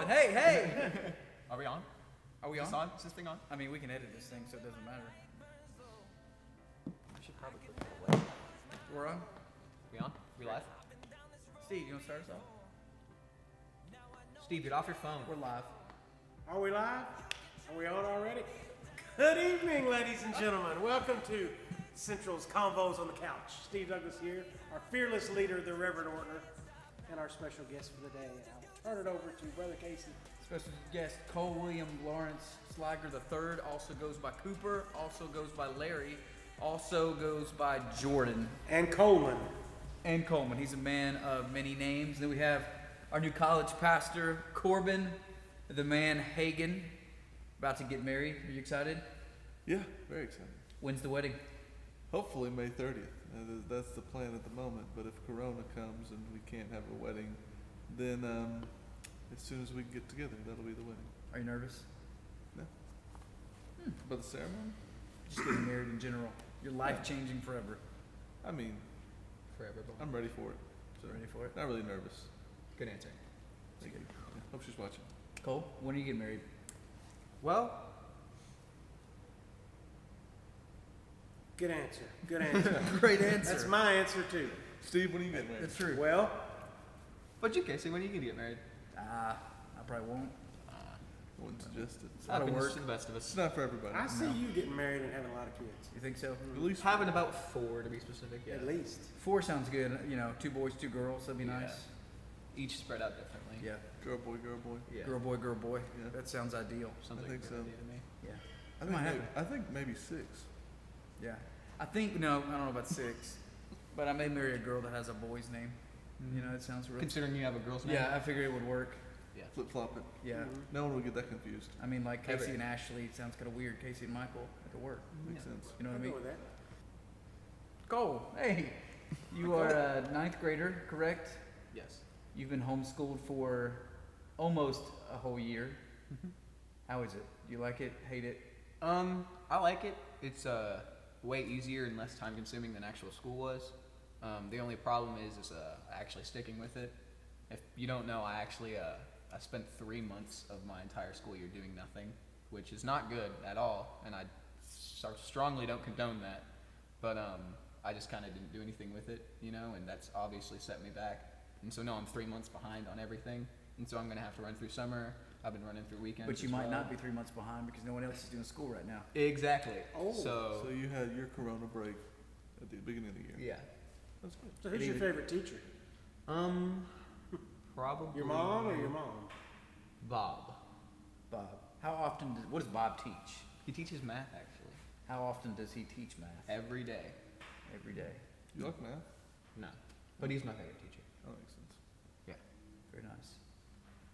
something. Hey! Are we on? Are we Is this on? on? Is this thing on? I mean, we can edit this thing, so it doesn't matter. I should probably put it away. We're on? We on? We live? Steve, you want to start us off? Steve, get off your phone. We're live. Are we live? Are we on already? Good evening, ladies and gentlemen. Welcome to Central's Convos on the Couch. Steve Douglas here, our fearless leader, the Reverend Ortner, and our special guest for the day. I'll turn it over to Brother Casey. Special guest Cole William Lawrence Slager III, also goes by Cooper, also goes by Larry, also goes by Jordan. And Coleman. And Coleman. He's a man of many names. Then we have our new college pastor, Korben, the man Hagen, about to get married. Are you excited? Yeah, very excited. When's the wedding? Hopefully May 30th. That's the plan at the moment. But if Corona comes and we can't have a wedding, then as soon as we can get together, that'll be the wedding. Are you nervous? No. About the ceremony? Just getting married in general. Your life changing forever. I mean, Forever. I'm ready for it. So Ready for it? not really nervous. Good answer. Thank you. Yeah, hope she's watching. Cole, when are you getting married? Well, Good answer. Good answer. Great answer. That's my answer, too. Steve, when are you getting married? It's true. Well, what'd you, Casey? When are you gonna get married? I probably won't. Wouldn't suggest it. Out of Happiness work. to the best of It's us. not for everybody. I see you getting married and having a lot of kids. You think so? At least Having about 4 to be specific. Yeah. At least. 4 sounds good. You know, 2 boys, 2 girls. That'd be Yeah. nice. Each spread out differently. Yeah. girl, boy, girl, boy. Yeah. Girl, boy, girl, boy. Yeah. That sounds ideal. Sounds I like think a so. good idea to me. Yeah. I Might think, maybe, happen. I think maybe 6. Yeah. I think, no, I don't know about 6. But I may marry a girl that has a boy's name. You know, it sounds real. Considering you have a girl's name. Yeah, I figured it would work. Flip flop it. Yeah. No one will get that confused. I mean, like Every- Casey and Ashley sounds kind of weird. Casey and Michael, it could work. Makes sense. You know what I I'll mean? go with that. Cole, hey. You are a 9th grader, correct? Yes. You've been homeschooled for almost a whole year. How is it? Do you like it? Hate it? I like it. It's way easier and less time consuming than actual school was. The only problem is actually sticking with it. If you don't know, I spent 3 months of my entire school year doing nothing, which is not good at all, and I strongly don't condone that. But I just kind of didn't do anything with it, you know, and that's obviously set me back. And so now I'm 3 months behind on everything, and so I'm gonna have to run through summer. I've been running through weekends. But you as might well. not be 3 months behind because no one else is doing school right now. Exactly. Oh. So So you had your Corona break at the beginning of the year. yeah. That's good. So who's your favorite teacher? Probably Your mom or your mom? Bob. Bob, what does Bob teach? He teaches math actually How often does he teach math? every day. Every day. You like math? No, but he's my favorite teacher. That makes sense. Yeah. Very nice.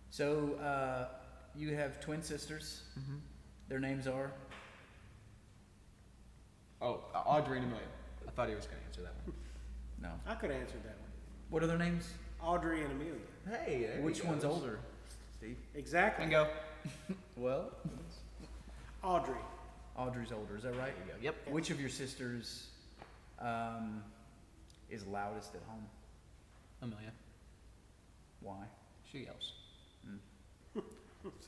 So, you have twin sisters. Mm-hmm. Their names are? Oh, Audrey and Amelia. I thought he was gonna answer that one. No. I could answer that one. What are their names? Audrey and Amelia. Hey, there Which one's older? Steve? Exactly. Bingo. Well, Audrey. Audrey's older. Is that right? There you go. Yep. Which of your sisters is loudest at home? Amelia. Why? She yells.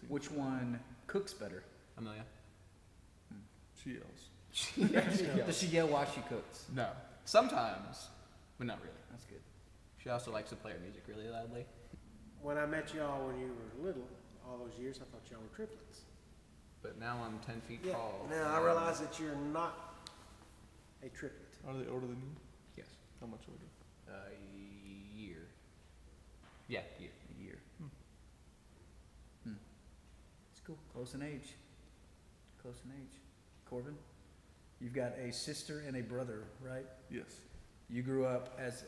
Which one cooks better? Amelia. She yells. Does she yell while she cooks? No. Sometimes, but not really. That's good. She also likes to play her music really loudly. When I met y'all when you were little, all those years, I thought y'all were triplets. But now I'm 10 feet Yeah. tall. Now I realize that you're not a triplet. Are they older than you? Yes. How much older? A year. Yeah, year. A year. It's cool. Close in age. Close in age. Corbin, you've got a sister and a brother, right? Yes. You grew up as,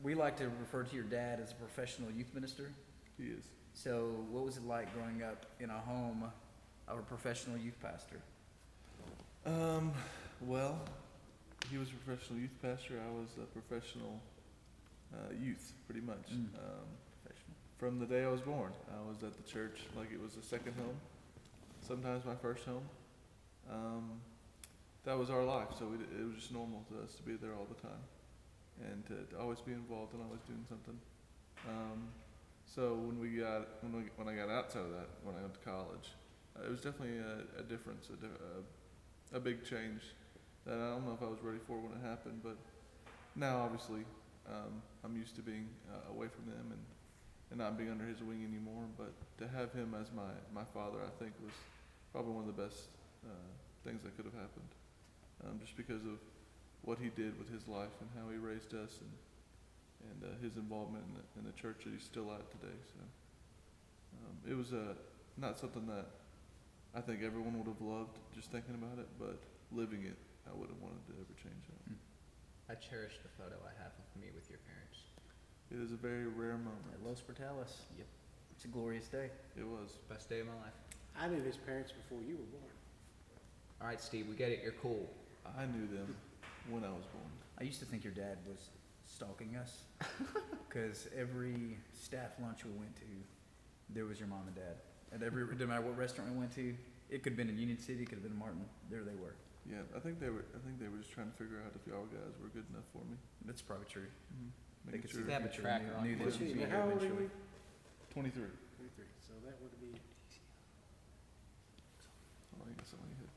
we like to refer to your dad as a professional youth minister. He is. So what was it like growing up in a home of a professional youth pastor? Well, he was a professional youth pastor. I was a professional youth, pretty much. Professional. From the day I was born, I was at the church like it was a second home, sometimes my first home. That was our life, so it was just normal to us to be there all the time and to always be involved and always doing something. So when I got outside of that, when I went to college, it was definitely a difference, a big change that I don't know if I was ready for when it happened. But now, obviously, I'm used to being away from them and not being under his wing anymore. But to have him as my father, I think was probably one of the best things that could have happened, just because of what he did with his life and how he raised us and his involvement in the church that he's still at today. So it was not something that I think everyone would have loved just thinking about it, but living it, I would have wanted to ever change that. I cherish the photo I have of me with your parents. It is a very rare moment. At Los Portales. Yep. It's a glorious day. It was. Best day of my life. I knew his parents before you were born. All right, Steve, we get it. You're cool. I knew them when I was born. I used to think your dad was stalking us because every staff lunch we went to, there was your mom and dad. At every, no matter what restaurant we went to, it could have been in Union City, it could have been in Martin. There they were. Yeah, I think they were just trying to figure out if y'all guys were good enough for me. That's probably true. Making could sure. see They have a future, tracker on knew you. this What's was he- you how old are eventually. you? 23. 23. So that would be. Oh, I guess I only hit.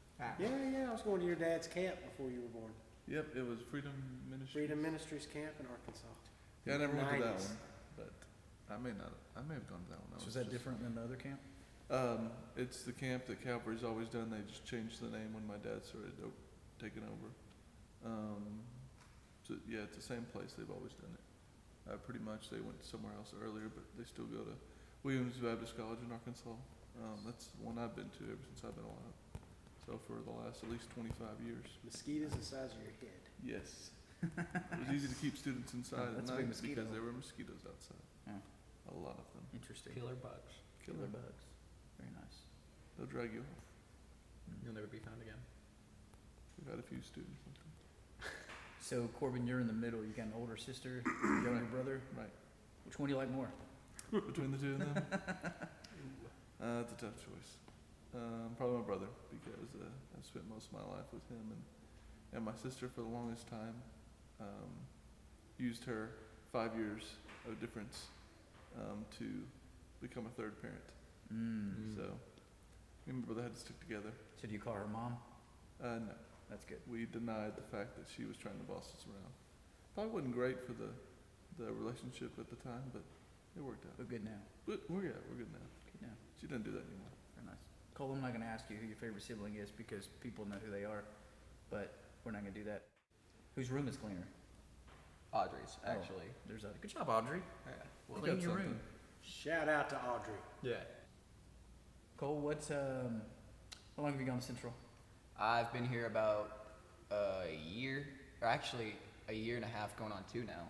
Yeah, I was going to your dad's camp before you were born. Yep, it was Freedom Ministry. Freedom Ministries camp in Arkansas. Yeah, I never went to that 90s. one, but I may have gone to that one. So is that different than the other camp? It's the camp that Calvary's always done. They just changed the name when my dad started taking over. So yeah, it's the same place. They've always done it. Pretty much, they went somewhere else earlier, but they still go to Williams Baptist College in Arkansas. That's the one I've been to ever since I've been alive. So for the last at least 25 years. Mosquitoes the size of your head. Yes. It was easy to keep students inside at That's a big night mosquito. because there were mosquitoes outside. Yeah. A lot of them. Interesting. Killer bugs. Killer bugs. Very nice. They'll drag you off. You'll never be found again. We've had a few students like that. So Corbin, you're in the middle. You got an older sister, younger brother. Right. Which one do you like more? Between the two of them, it's a tough choice. Probably my brother because I've spent most of my life with him, and my sister for the longest time used her 5 years of difference to become a third parent. So me and my brother had to stick together. So do you call her mom? No, That's good. we denied the fact that she was trying to boss us around. Probably wasn't great for the relationship at the time, but it worked out. But good now. But we're good now. Good now. She doesn't do that anymore. Very nice. Cole, I'm not going to ask you who your favorite sibling is because people know who they are, but we're not going to do that. Whose room is cleaner? Audrey's, Oh. actually. There's Audrey. Good job, Audrey. Yeah. Well, Clean that's your something. room. Shout out to Audrey. Yeah. Cole, what's how long have you gone to Central? I've been here about a year, or actually a year and a half, going on 2 now.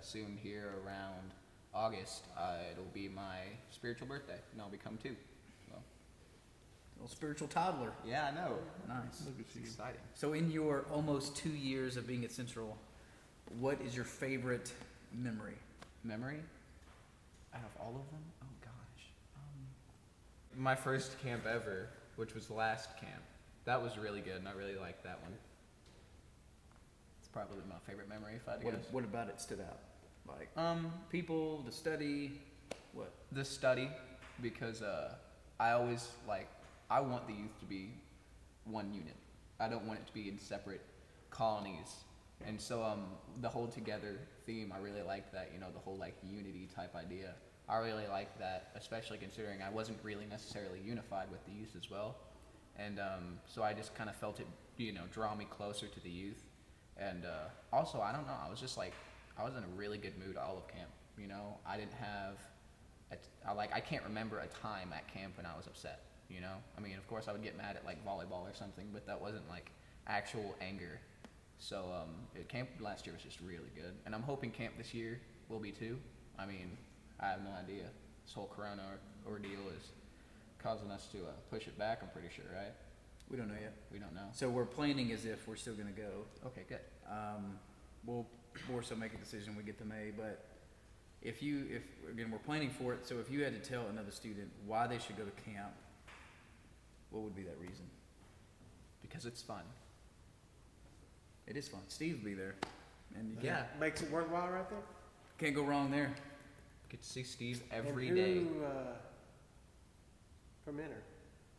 Soon here around August, it'll be my spiritual birthday, and I'll become 2. So, Little spiritual toddler. yeah, I know. Nice. Look at It's you. exciting. So in your almost 2 years of being at Central, what is your favorite memory? Memory? Out of all of them? Oh gosh. My first camp ever, which was the last camp. That was really good, and I really liked that one. It's probably my favorite memory, if I had to guess. What about it stood out? Like people, the study, what? The study, because I always I want the youth to be one unit. I don't want it to be in separate colonies. And so the whole together theme, I really liked that, the whole unity type idea. I really liked that, especially considering I wasn't really necessarily unified with the youth as well. And so I just kind of felt it, draw me closer to the youth. And also, I don't know, I was just I was in a really good mood all of camp. I didn't have, I can't remember a time at camp when I was upset. I mean, of course I would get mad at volleyball or something, but that wasn't actual anger. So camp last year was just really good, and I'm hoping camp this year will be too. I mean, I have no idea. This whole Corona ordeal is causing us to push it back. I'm pretty sure, right? We don't know yet. We don't know. So we're planning as if we're still going to go. Okay, good. We'll more so make a decision when we get to May, but if again, we're planning for it, so if you had to tell another student why they should go to camp, what would be that reason? Because it's fun. It is fun. Steve will be there. And you Yeah. Makes it worthwhile right there. can't go wrong there. Get to see Steve every and day. who, from Enter,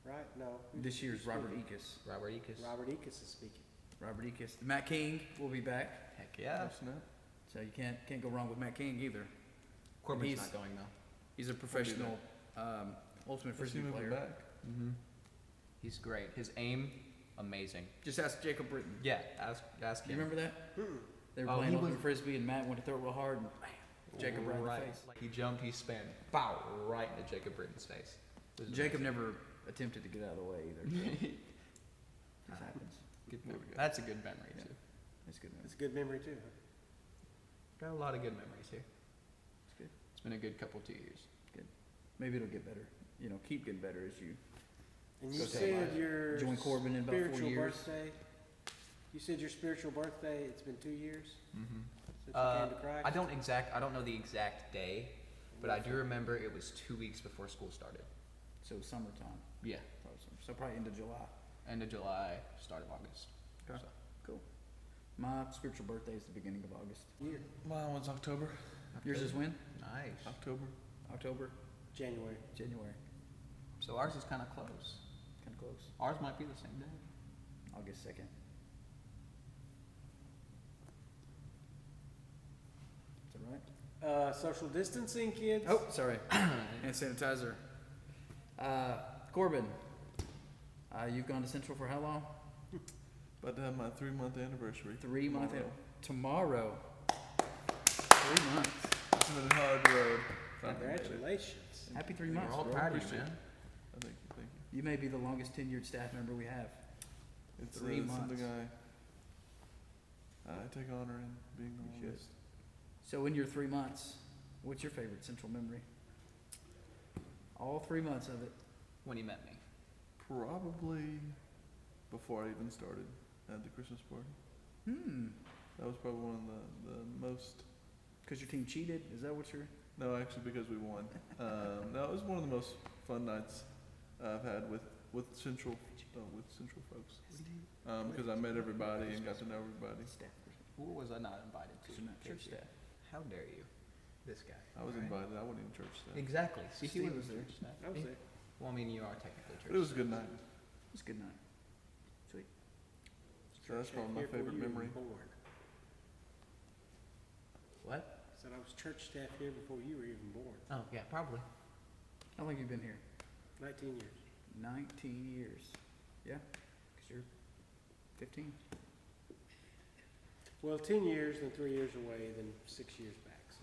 right? No. This year's who's Robert speaking? Ekus. Robert Ekus. Robert Ekus is speaking. Robert Ekus. Matt King will be back, Heck yeah. Oh, snap. so you can't go wrong with Matt King either. Corbin's he's- not going though. He's a professional ultimate Let's see frisbee him moving player. back. Mm-hmm. He's great. His aim, amazing. Just ask Jacob Britton. Yeah, ask You him. remember that? Mm-mm. They were Oh, playing he ultimate was- frisbee, and Matt went to throw it real hard, and bam, Jacob right in the face. Like he jumped, he spun, bow, right into Jacob Britton's face. It was Jacob amazing. never attempted to get out of the way either. So. Just happens. Good There we memory. go. That's a good memory Yeah. too. It's good. It's a good memory too. Huh? Got a lot of good memories here. It's good. It's been a good couple 2 years. Maybe it'll get better. You know, keep getting better as you. And you So say said I your join Korben in about 4 spiritual years. birthday. You said your spiritual birthday. It's been 2 years Mm-hmm. since you came to Christ. I don't know the exact day, but I do remember it was 2 weeks before school started. So summertime. Yeah. So probably into July. End of July, start of August. Okay. So, Cool. My spiritual birthday is the beginning of August. Year. Mine was October. Yours is when? nice. October. October, January. January. So ours is kind of close. Kind of close. Ours might be the same day. August 2nd. Is that right? Social distancing, kids. Oh, sorry. Hand sanitizer. Corbin, you've gone to Central for how long? About to have my 3-month anniversary. 3 months. tomorrow. Tomorrow. 3 months. It's been a hard road. Finally made it. Congratulations. Happy 3 We're months. all bro. proud of you, Appreciate man. Thank you. You may be the longest tenured staff member we have. It's 3 months. something I take honor in being the You should. longest. So in your 3 months, what's your favorite Central memory? All 3 months of it. When you met me. Probably before I even started at the Christmas party. That was probably one of the most. Because your team cheated? Is that what you're... No, actually, because we won. No, it was one of the most fun nights I've had with Central folks. Because I met everybody and got to know everybody. Staff. Who was I not invited to? Because you're not church Casey? staff. How dare you? This guy. I was Alright. invited. I wasn't even church staff. Exactly. See, he Steve was was there. church staff. I was there. Well, I mean, you are technically church. But it was a good night. It was a good night. Sweet. So that's probably my Here before favorite you were memory. born. What? Said I was church staff here before you were even born. Oh yeah, probably. How long have you been here? 19 years. 19 years. Yeah? Because you're 15. Well, 10 years, then 3 years away, then 6 years back. So.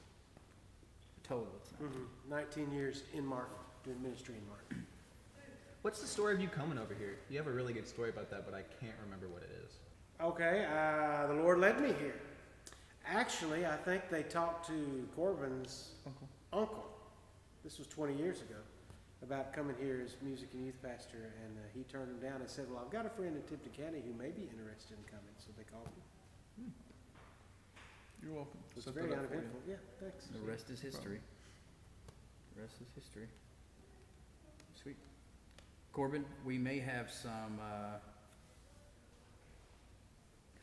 Total, it's not. 19 years in Martin, doing ministry in Martin. What's the story of you coming over here? You have a really good story about that, but I can't remember what it is. Okay, the Lord led me here. Actually, I think they talked to Korben's uncle. This was 20 years ago, about coming here as music and youth pastor, and he turned him down and said, well, I've got a friend in Tipton County who may be interested in coming, so they called me. You're welcome. It's Set very that up for you. uneventful. Yeah, thanks. The rest is history. The rest is history. Sweet. Corbin, we may have some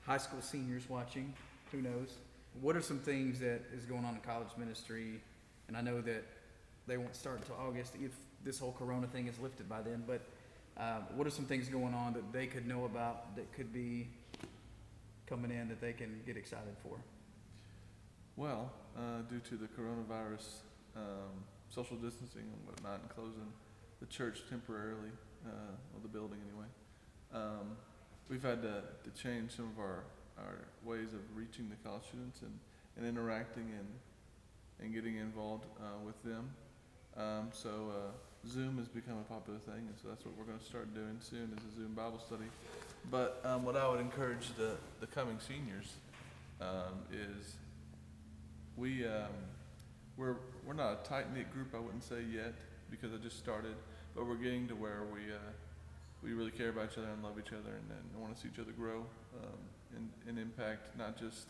high school seniors watching. Who knows? What are some things that is going on in college ministry? And I know that they won't start until August if this whole Corona thing is lifted by then. But what are some things going on that they could know about that could be coming in that they can get excited for? Well, due to the coronavirus, social distancing and whatnot, and closing the church temporarily, or the building anyway, we've had to change some of our ways of reaching the college students and interacting and getting involved with them. So Zoom has become a popular thing, and so that's what we're going to start doing soon is a Zoom Bible study. But what I would encourage the coming seniors is we're not a tight-knit group, I wouldn't say yet, because I just started, but we're getting to where we really care about each other and love each other and want to see each other grow and impact not just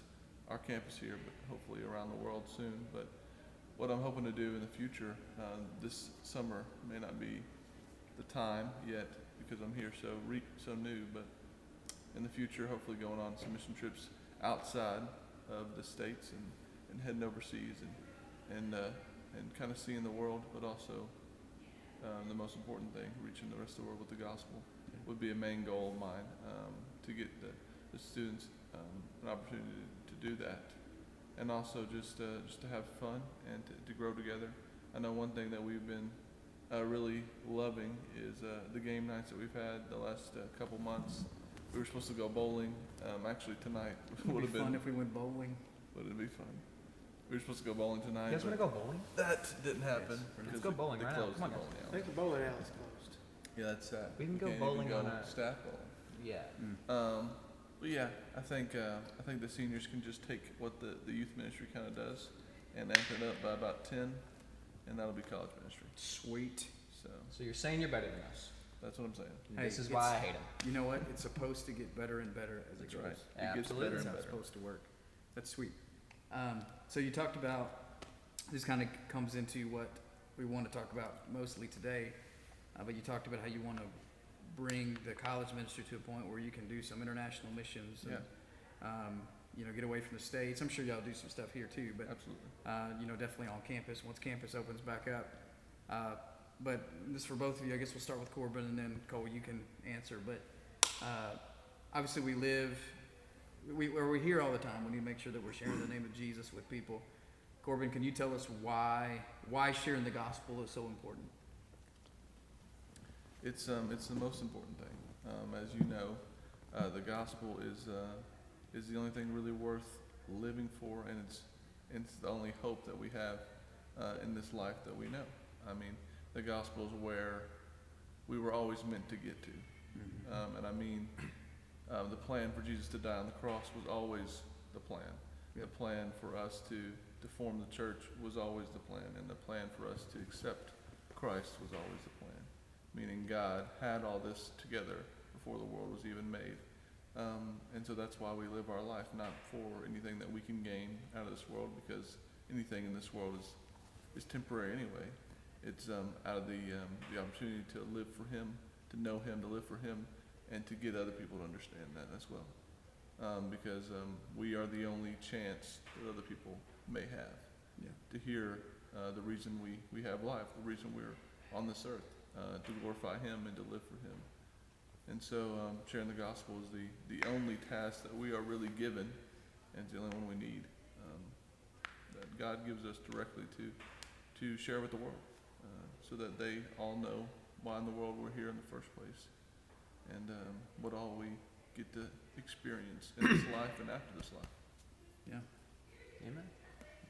our campus here, but hopefully around the world soon. But what I'm hoping to do in the future, this summer may not be the time yet because I'm here so new, but in the future, hopefully going on some mission trips outside of the States and heading overseas and and kind of seeing the world, but also the most important thing, reaching the rest of the world with the gospel, would be a main goal of mine, to get the students an opportunity to do that, and also just to have fun and to grow together. I know one thing that we've been really loving is the game nights that we've had the last couple months. We were supposed to go bowling. Actually, tonight would have It'd be fun been. if we went bowling. Would it be fun? We were supposed to go bowling tonight. You guys want to go bowling? That didn't happen. Yes, let's because go bowling they right now. closed Come on, the guys. bowling I alley. think the bowling alley's closed. Yeah, that's sad. We can go Can't even bowling go on a. staff bowling. Yeah. But yeah, I think the seniors can just take what the youth ministry kind of does and amp it up by about 10, and that'll be college ministry. Sweet. So you're saying you're better than us. That's what I'm saying. Hey, This is why I hate them. You know what? It's supposed to get better and better as That's it goes. right. It gets Absolutely. better That's and how it's better. supposed to work. That's sweet. So you talked about, this kind of comes into what we want to talk about mostly today, but you talked about how you want to bring the college ministry to a point where you can do some international missions and, get away from the States. I'm sure y'all do some stuff here too, but Absolutely. definitely on campus once campus opens back up. But this for both of you. I guess we'll start with Korben and then Cole, you can answer. But obviously we're here all the time. We need to make sure that we're sharing the name of Jesus with people. Korben, can you tell us why sharing the gospel is so important? It's the most important thing. As you know, the gospel is the only thing really worth living for, and it's the only hope that we have in this life that we know. I mean, the gospel is where we were always meant to get to, and I mean, the plan for Jesus to die on the cross was always the plan. The plan for us to form the church was always the plan, and the plan for us to accept Christ was always the plan. Meaning God had all this together before the world was even made. And so that's why we live our life, not for anything that we can gain out of this world, because anything in this world is temporary anyway. It's out of the opportunity to live for Him, to know Him, to live for Him, and to get other people to understand that as well. Because we are the only chance that other people may have to hear the reason we have life, the reason we're on this earth, to glorify Him and to live for Him. And so sharing the gospel is the only task that we are really given, and it's the only one we need, that God gives us directly to share with the world, so that they all know why in the world we're here in the first place, and what all we get to experience in this life and after this life. Yeah. Amen.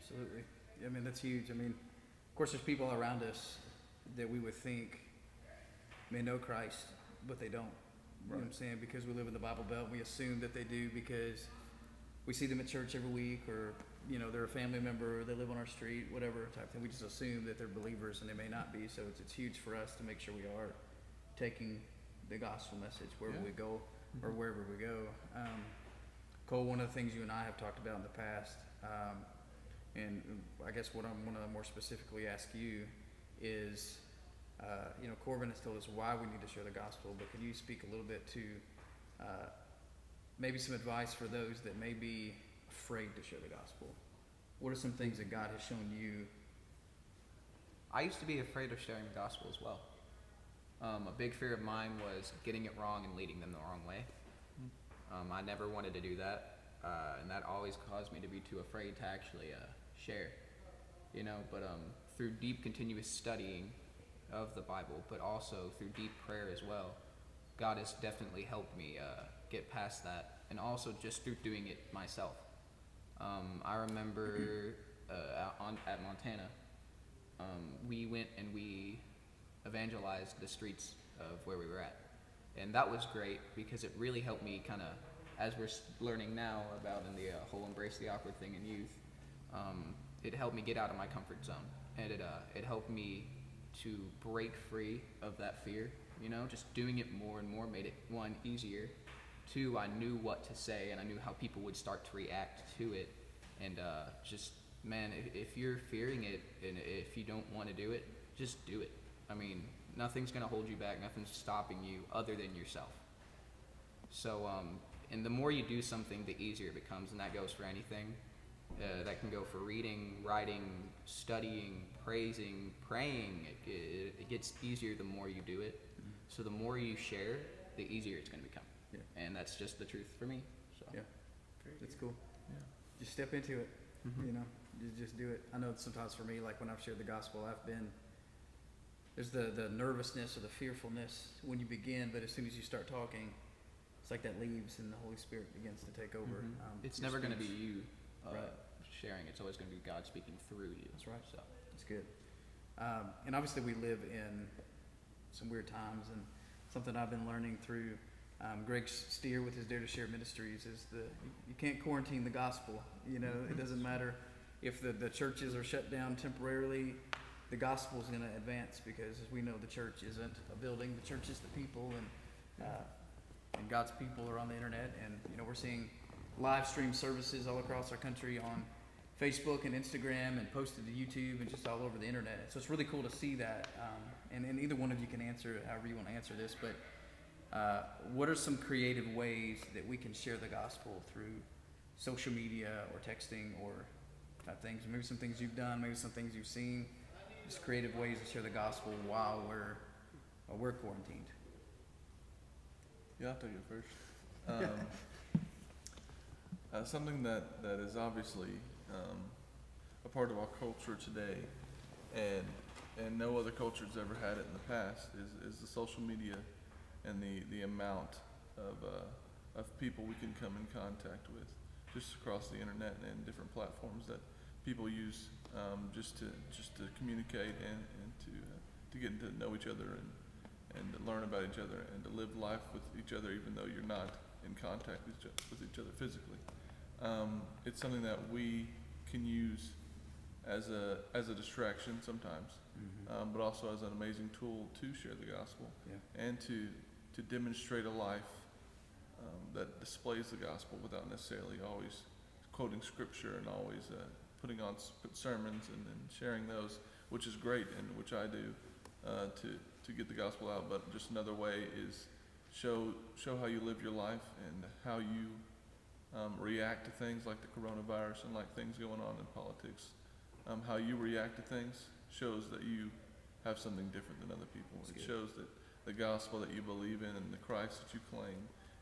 Absolutely. I mean, that's huge. I mean, of course, there's people around us that we would think may know Christ, but they don't. You know what I'm saying? Because we live in the Bible Belt, we assume that they do because we see them at church every week, or, they're a family member, or they live on our street, whatever type thing. We just assume that they're believers, and they may not be. So it's huge for us to make sure we are taking the gospel message wherever we go, or wherever we go. Cole, one of the things you and I have talked about in the past, and I guess what I want to more specifically ask you is, Korben has told us why we need to share the gospel, but can you speak a little bit to maybe some advice for those that may be afraid to share the gospel? What are some things that God has shown you? I used to be afraid of sharing the gospel as well. A big fear of mine was getting it wrong and leading them the wrong way. I never wanted to do that, and that always caused me to be too afraid to actually share. But through deep, continuous studying of the Bible, but also through deep prayer as well, God has definitely helped me get past that, and also just through doing it myself. I remember at Montana, we went and we evangelized the streets of where we were at, and that was great because it really helped me kind of, as we're learning now about in the whole embrace the awkward thing in youth, it helped me get out of my comfort zone, and it helped me to break free of that fear. Just doing it more and more made it, one, easier. Two, I knew what to say, and I knew how people would start to react to it. And if you're fearing it, and if you don't want to do it, just do it. I mean, nothing's going to hold you back. Nothing's stopping you other than yourself. So, and the more you do something, the easier it becomes, and that goes for anything. That can go for reading, writing, studying, praising, praying. It gets easier the more you do it. So the more you share, the easier it's going to become. Yeah. And that's just the truth for me. So. Yeah. That's cool. Yeah. Just step into it. Mhm. You know, just do it. I know sometimes for me, like when I've shared the gospel, there's the nervousness or the fearfulness when you begin, but as soon as you start talking, it's like that leaves and the Holy Spirit begins to take over. Mhm. It's your never going to be speech. you Right. sharing. It's always going to be God speaking through you. That's right. So. It's good. And obviously we live in some weird times, and something I've been learning through Greg Steer with his Dare to Share Ministries is you can't quarantine the gospel. You know, it doesn't matter if the churches are shut down temporarily, the gospel is going to advance, because as we know, the church isn't a building, the church is the people, and God's people are on the internet, and you know, we're seeing live stream services all across our country on Facebook and Instagram, and posted to YouTube, and just all over the internet. So it's really cool to see that. And either one of you can answer however you want to answer this, but what are some creative ways that we can share the gospel through social media or texting or type things? Maybe some things you've done, maybe some things you've seen, just creative ways to share the gospel while we're quarantined. Yeah, I'll take it first. Something that is obviously a part of our culture today, and no other culture's ever had it in the past, is the social media and the amount of people we can come in contact with just across the internet and different platforms that people use just to communicate and to get to know each other and to learn about each other and to live life with each other, even though you're not in contact with each other physically. It's something that we can use as a distraction sometimes, but also as an amazing tool to share the gospel, and to demonstrate a life that displays the gospel without necessarily always quoting scripture and always putting on sermons and sharing those, which is great and which I do to get the gospel out. But just another way is show how you live your life and how you react to things like the coronavirus and like things going on in politics. How you react to things shows that you have something different than other people. It shows that the gospel that you believe in and the Christ that you claim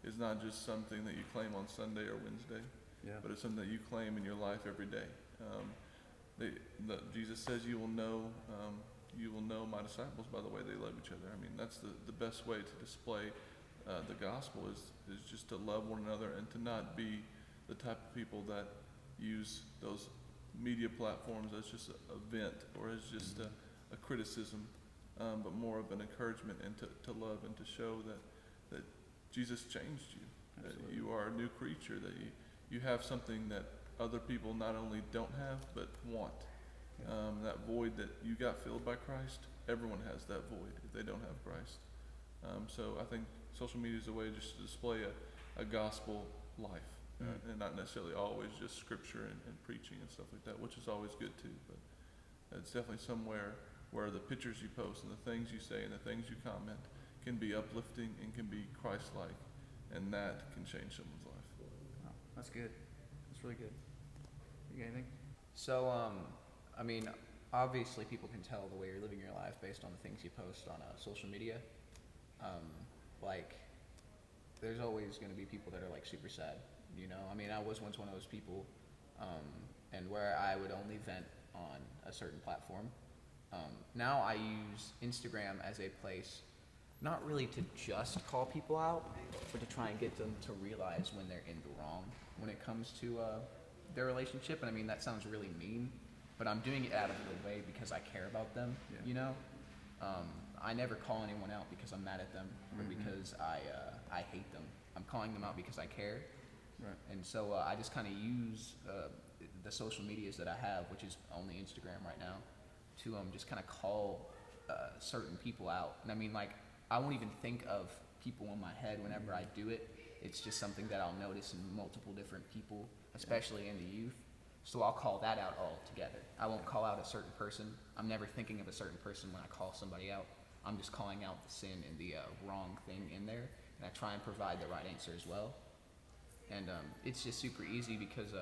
is not just something that you claim on Sunday or Wednesday, but it's something that you claim in your life every day. Jesus says you will know my disciples by the way they love each other. I mean, that's the best way to display the gospel is just to love one another and to not be the type of people that use those media platforms as just a vent or as just a criticism, but more of an encouragement and to love and to show that Jesus changed you, that you are a new creature, that you have something that other people not only don't have but want. That void that you got filled by Christ, everyone has that void if they don't have Christ. So I think social media is a way just to display a gospel life, and not necessarily always just scripture and preaching and stuff like that, which is always good too. But it's definitely somewhere where the pictures you post and the things you say and the things you comment can be uplifting and can be Christ-like, and that can change someone's life. Wow, that's good. That's really good. You got anything? So, I mean, obviously people can tell the way you're living your life based on the things you post on social media. Like, there's always going to be people that are like super sad, you know? I mean, I was once one of those people, and where I would only vent on a certain platform. Now I use Instagram as a place, not really to just call people out, but to try and get them to realize when they're in the wrong when it comes to their relationship. And I mean, that sounds really mean, but I'm doing it out of the way because I care about them, you know? I never call anyone out because I'm mad at them or because I hate them. I'm calling them out because I care. Right. And so I just kind of use the social medias that I have, which is only Instagram right now, to just kind of call certain people out. And I mean, like, I won't even think of people in my head whenever I do it. It's just something that I'll notice in multiple different people, especially in the youth. So I'll call that out altogether. I won't call out a certain person. I'm never thinking of a certain person when I call somebody out. I'm just calling out the sin and the wrong thing in there, and I try and provide the right answer as well. And it's just super easy because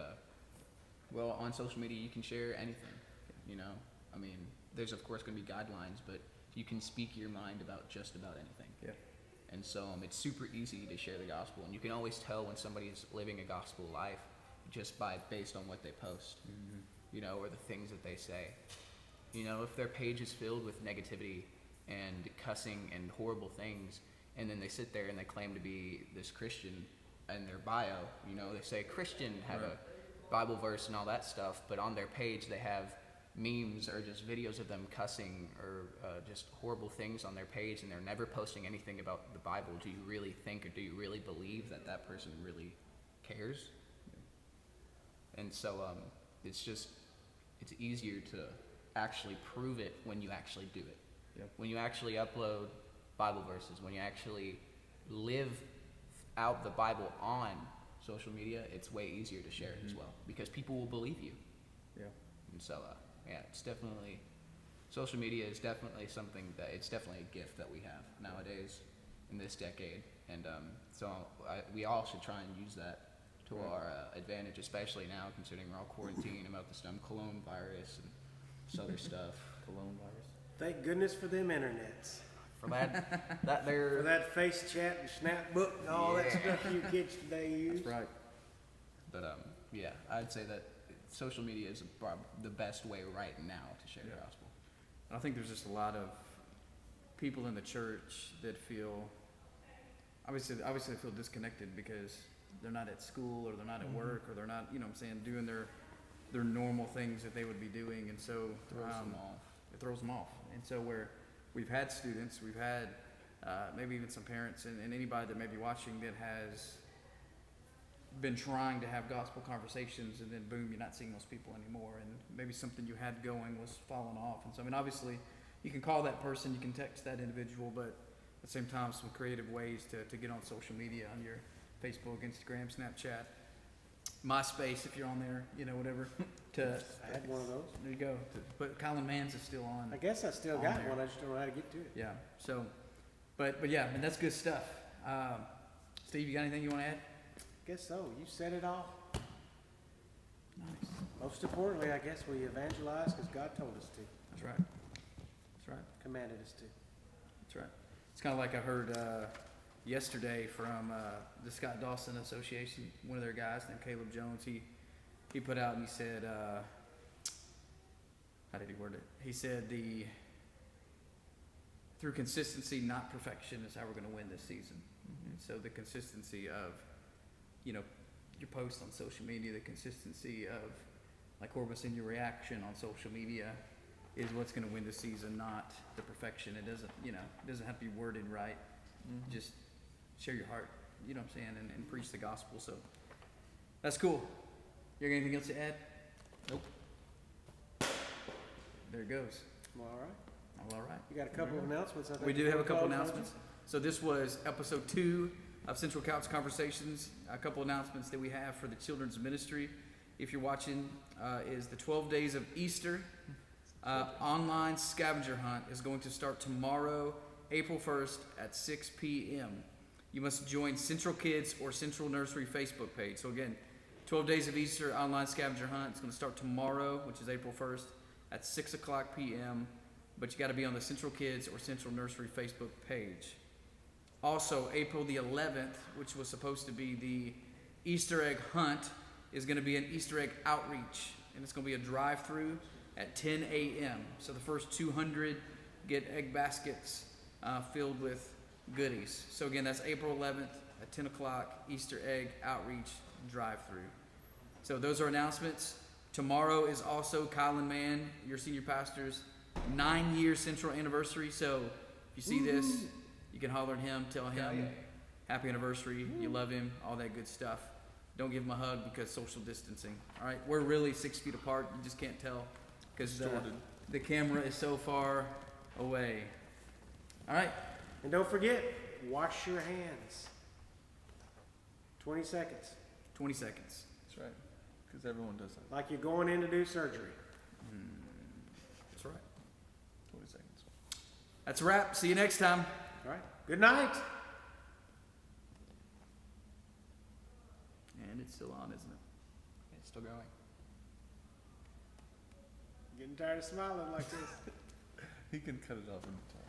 Well, on social media, you can share anything. You know, I mean, there's of course going to be guidelines, but you can speak your mind about just about anything. Yeah. And so it's super easy to share the gospel, and you can always tell when somebody's living a gospel life just based on what they post, you know, or the things that they say. You know, if their page is filled with negativity and cussing and horrible things, and then they sit there and they claim to be this Christian in their bio, you know, they say Christian, have a Bible verse and all that stuff, but on their page they have memes or just videos of them cussing or just horrible things on their page, and they're never posting anything about the Bible. Do you really think, or do you really believe that that person really cares? And so it's easier to actually prove it when you actually do it. Yep. When you actually upload Bible verses, when you actually live out the Bible on social media, it's way easier to share it as well, because people will believe you. Yeah. And so, yeah, it's definitely, social media is definitely something that, it's definitely a gift that we have nowadays in this decade. And so we all should try and use that to our advantage, especially now considering we're all quarantined about this dumb cologne virus and this other stuff. Cologne virus. Thank goodness for them internets. For that For that face chat and Snapbook and all that stuff you kids today use. That's right. But yeah, I'd say that social media is the best way right now to share the gospel. I think there's just a lot of people in the church that feel, obviously they feel disconnected because they're not at school, or they're not at work, or they're not, you know what I'm saying, doing their normal things that they would be doing, and so it throws them off. And so where we've had students, we've had maybe even some parents and anybody that may be watching that has been trying to have gospel conversations, and then boom, you're not seeing those people anymore, and maybe something you had going was falling off. And so, I mean, obviously you can call that person, you can text that individual, but at the same time, some creative ways to get on social media, on your Facebook, Instagram, Snapchat, MySpace, if you're on there, you know, whatever. I had one of those. There you go. But Colin Mans is still on. I guess I still On got there. one. I just don't know how to get to it. Yeah. So, but yeah, and that's good stuff. Steve, you got anything you want to add? Guess so. You set it off. Nice. Most importantly, I guess we evangelize because God told us to, That's right. That's right. commanded us to. That's right. It's kind of like I heard yesterday from the Scott Dawson Association, one of their guys named Caleb Jones. He put out and he said, how did he word it? He said through consistency, not perfection, is how we're going to win this season. And so the consistency of, you know, your posts on social media, the consistency of, like Korben said, your reaction on social media is what's going to win the season, not the perfection. It doesn't, you know, it doesn't have to be worded right. Just share your heart, you know what I'm saying, and preach the gospel. So that's cool. You got anything else to add? Nope. There it goes. Well, all right. All right. You got a couple of announcements, I think. We do have a couple Close, don't you? announcements. So this was episode 2 of Central Couch Conversations. A couple announcements that we have for the children's ministry. If you're watching, is the 12 Days of Easter online scavenger hunt is going to start tomorrow, April 1st at 6 p.m. You must join Central Kids or Central Nursery Facebook page. So again, 12 Days of Easter online scavenger hunt. It's going to start tomorrow, which is April 1st at 6 o'clock p.m. But you got to be on the Central Kids or Central Nursery Facebook page. Also, April the 11th, which was supposed to be the Easter egg hunt, is going to be an Easter egg outreach. And it's going to be a drive-through at 10 a.m. So the first 200 get egg baskets filled with goodies. So again, that's April 11th at 10 o'clock, Easter egg outreach drive-through. So those are announcements. Tomorrow is also Kyle and Mann, your senior pastor's 9-year Central anniversary. So if you see this, you can holler at him, tell him happy anniversary, you love him, all that good stuff. Don't give him a hug because social distancing. All right, we're really 6 feet apart. You just can't tell because the camera is so far away. All right. And don't forget, wash your hands. 20 seconds. 20 seconds. That's right. Because everyone does that. Like you're going in to do surgery. That's right. 20 seconds. That's a wrap. See you next time. All right. Good night. And it's still on, isn't it? It's still going. Getting tired of smiling like this. He can cut it off in time.